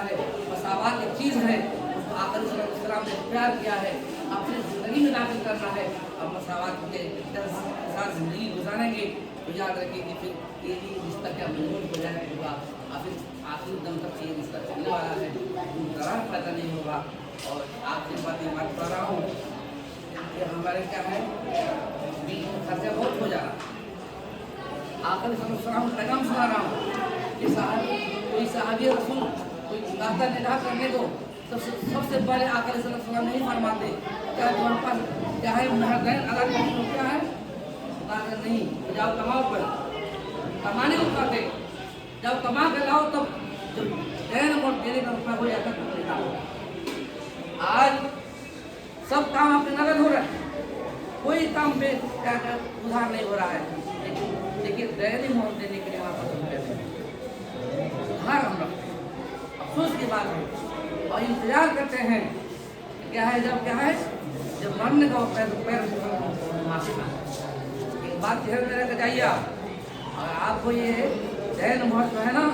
है, मसावत एक चीज़ है, उसको आकर सल्लल्लाहु ने प्यार किया है, अपनी ज़िंदगी में दाखिल करना है। अब मसावत के साथ ज़िंदगी गुजारेंगे तो याद रखिए कि फिर ये भी रिश्ता क्या मजबूत हो जाएगा, आखिर दम तक ये रिश्ता चलने वाला है, दरार पैदा नहीं होगा। और आपकी बात ये बात कर रहा हूँ कि हमारे क्या है भी खर्चा बहुत हो जा रहा। आखिर सल्लल्लाहु पैगाम सुना रहा हूँ कि कोई सहाबी रसूल कोई इबादत निकाह करने को तो सबसे पहले आखिर सल्लल्लाहु नहीं फरमाते क्या तुम्हारे पास क्या है महदैन अदा करने को क्या है, इबादत नहीं, जाओ कमाओ पर कमाने को कहते, जब कमा के लाओ तब जब देन और देने का रुपया हो जाता तब निकालो। आज सब काम अपने नगद हो रहा है, कोई काम पे क्या उधार नहीं हो रहा है, लेकिन दैनिक मोहर देने के लिए वहाँ पर उधार हम रखते हैं। अफसोस की बात है और इंतजार करते हैं क्या है जब मरने का पैर माफी मांगे। एक बात ध्यान में रख जाइए और आपको ये दैन मोहर जो है ना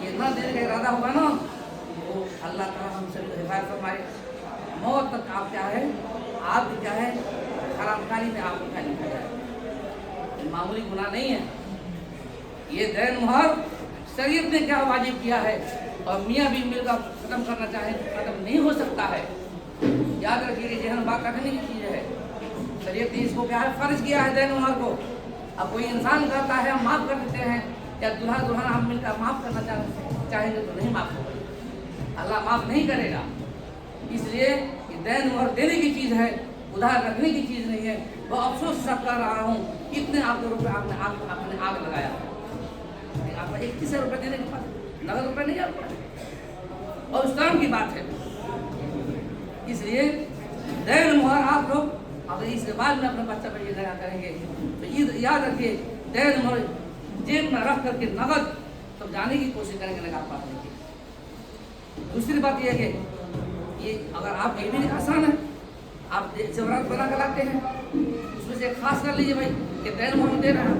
ये न देने का इरादा होगा ना वो अल्लाह ताला हम सभी को हिफाजत फरमाए। मौत तक आप क्या है आप क्या है हरामखानी में आपको क्या लिखा जाए, मामूली गुनाह नहीं है। ये दैन मोहर शरीयत ने क्या वाजिब किया है और मियाँ बीवी मिलकर खत्म करना चाहे तो खत्म नहीं हो सकता है। याद रखिए जहन बात रखने की चीज़ है, शरीयत ने इसको क्या है फर्ज किया है दैन मोहर को। अब कोई इंसान करता है हम माफ़ कर देते हैं या दुल्हा दुल्हन हम मिलकर माफ़ करना चाहेंगे तो नहीं माफ़ होगा, अल्लाह माफ़ नहीं करेगा। इसलिए ये दैन मोहर देने की चीज़ है, उधार रखने की चीज़ नहीं है। वो अफसोस सब कर रहा हूँ कितने आपके रुपये आपने आग लगाया, आपका 31 रुपये देने के पास नगद रुपये नहीं आता और उस काम की बात है। इसलिए दैन मोहर आप लोग अगर इसके बाद में अपने बच्चा पर ये नया करेंगे तो ये याद रखिए दैन मोहर जेब में रख करके नगद तो जाने की कोशिश करेंगे नकाब पाने की। दूसरी बात यह है कि ये अगर आप ये भी आसान है, आप जवरात बना कर लाते हैं उसमें से खास कर लीजिए भाई कि दैन मोहर दे रहे हैं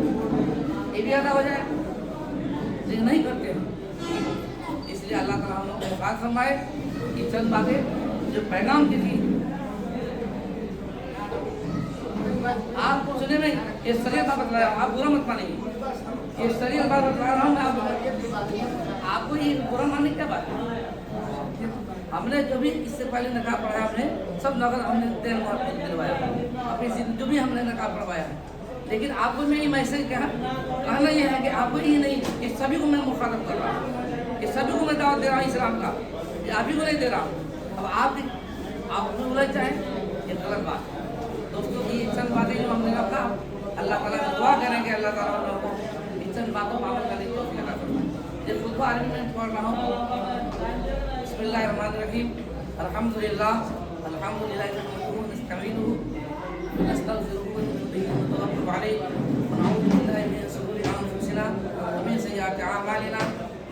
ये भी अदा हो जाए, लेकिन नहीं करते हैं। इसलिए अल्लाह ताला हम लोग को हिफाजत फरमाए कि चंद बातें जो पैगाम की थी आपको सुने में ये शरीयत का बतलाया, आप बुरा मत मानिए, ये शरीयत बात बतला रहा हूँ मैं आपको ये बुरा मानने क्या बात है। हमने जो भी इससे पहले नकाब पढ़ाया हमने सब नगद हमने दैन मोहर दिलवाया अपनी जो भी हमने नकाब पढ़वाया है, लेकिन आपको मैं ये मैसेज कहना ये है कि आपको ये नहीं कि सभी को मैं मुखातब कर रहा हूँ, कि सभी को मैं दावत दे रहा हूँ इस्लाम का, ये आप ही को नहीं दे रहा हूँ। अब आप उलझ जाए ये गलत बात है। दोस्तों ये चंद बातें जो हमने रखा अल्लाह ताला से दुआ करेंगे अल्लाह ताला हम लोगों को इन चंद बातों पर अमल करने की तौफीक अता फरमाए। ये खुद आदमी में पढ़ रहा हूँ बिस्मिल्लाहिर्रहमानिर्रहीम अल्हम्दुलिल्लाह नहमदुहु व नस्तईनुहु व नस्तगफिरुहु व नतवक्कलु अलैहि व नऊज़ु बिल्लाहि मिन शुरूरि अंफुसिना व मिन सय्यिआति अअमालिना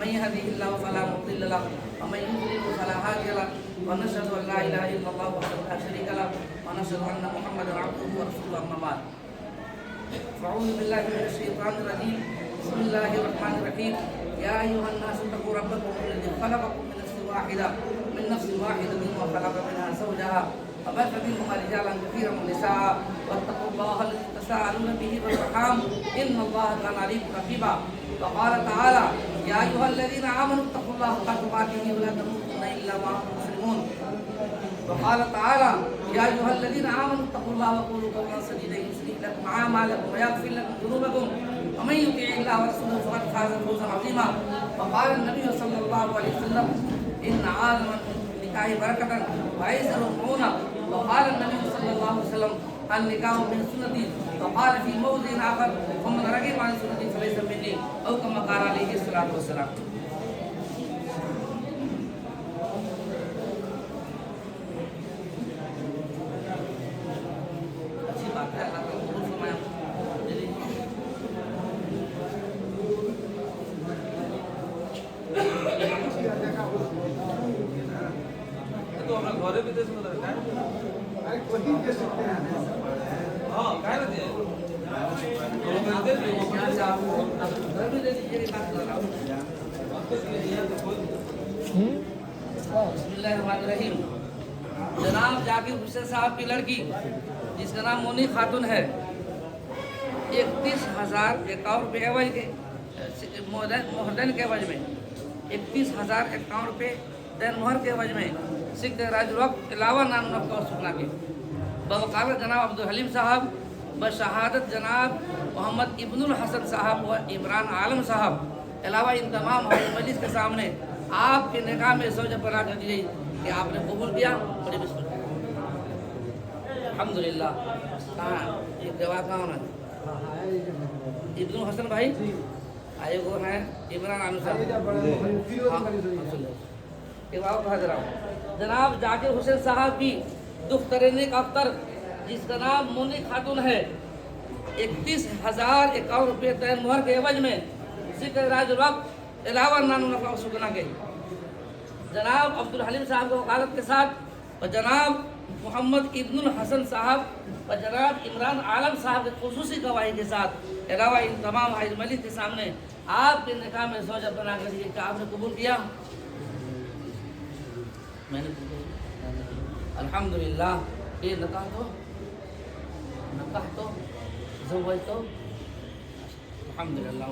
मन यहदिहिल्लाहु फला मुضل له व मन युضلل फला हादिय له व नशहदु अन ला इलाहा इल्लल्लाह वहदहु ला शरीका له व नशहदु अन्ना मुहम्मदन अब्दुहु व रसूलुहु अम्मा बाद। अऊज़ु बिल्लाहि मिनश शैतानिर रजीम बिस्मिल्लाहिर रहमानिर रहीम या अय्युहन नास तक़ू रब्बकुम अल्लज़ी खलक़कुम मिन नफ्सिन वाहिदतिन व खलक़ मिनहा ज़ौजहा व बअथ मिनहुमा रिजालन कसीरन व निसाअ वत्तक़ुल्लाह अल्लज़ी तसाअलून बिही वल अरहाम इन्नल्लाह काना अलैकुम रक़ीबा। व क़ाल तआला या अय्युहल्लज़ीना आमनू इत्तक़ुल्लाह हक़्क़ तुक़ातिही व ला तमूतुन्ना इल्ला व अंतुम मुस्लिमून। व क़ाल तआला या अय्युहल्लज़ीना आमनू इत्तक़ुल्लाह व क़ूलू क़ौलन सदीदा युस्लिह लकुम अअमालकुम व यग़फिर लकुम ज़ुनूबकुम व मन युतिइल्लाह व रसूलहु फ़क़द फ़ाज़ फ़ौज़न अज़ीमा। व क़ाल नबी सल्लल्लाहु अलैहि वसल्लम इन्न आज़मन निकाहि बरकतन व अयसरु मऊना। व क़ाल नबी सल्लल्लाहु अलैहि वसल्लम अन निकाहु मिन सुन्नती व क़ाल फ़ी मौज़िइन आख़र फमन रग़िबा अन सुन्नती फ़लैसा मिन्नी औ कमा क़ाल अलैहि सल्लतु वस्सलाम। अच्छी बात है अल्लाह ताला कबूल फरमाए। तो अपना घरे विदेश में रहता है अरे कोई दे सकते हैं हाँ काय ना दे तो दे दे क्या से आप घर में ले लीजिए बात कर रहा हूं بسم اللہ الرحمن الرحیم. جناب ذاکر حسین صاحب کی لڑکی جس کا نام مونی خاتون ہے 31,051 روپے عوض کے مہردن کے عوض میں 31,051 روپے دین مہر کے عوض میں سکھ راج وقت علاوہ نام نفقہ اور سکنا کے بوکالت جناب عبدالحلیم صاحب بشہادت جناب محمد ابن الحسن صاحب و عمران عالم صاحب علاوہ ان تمام حاضر مجلس کے سامنے آپ کے نکاح میں زوجہ بنا کر دی گئی کہ آپ نے قبول کیا. بڑے بسم اللہ. الحمدللہ. کہاں یہ گواہ کہاں ہے؟ ابن الحسن بھائی آئے وہ ہیں عمران عالم صاحب. جناب ذاکر حسین صاحب کی دختر نیک اختر جس کا نام مونی خاتون ہے 31,051 روپے تین مہر کے عوض میں ذکر راج وقت علاوہ نان نفع و سکنا کے جناب عبدالحلیم صاحب کی وکالت کے ساتھ اور جناب محمد ابن الحسن صاحب اور جناب عمران عالم صاحب کے خصوصی گواہی کے ساتھ علاوہ ان تمام حاضر مجلس کے سامنے آپ کے نکاح میں زوجہ بنا کر دیے کہ آپ نے قبول کیا. میں نے الحمدللہ. یہ نکاح تو زوج تو الحمدللہ.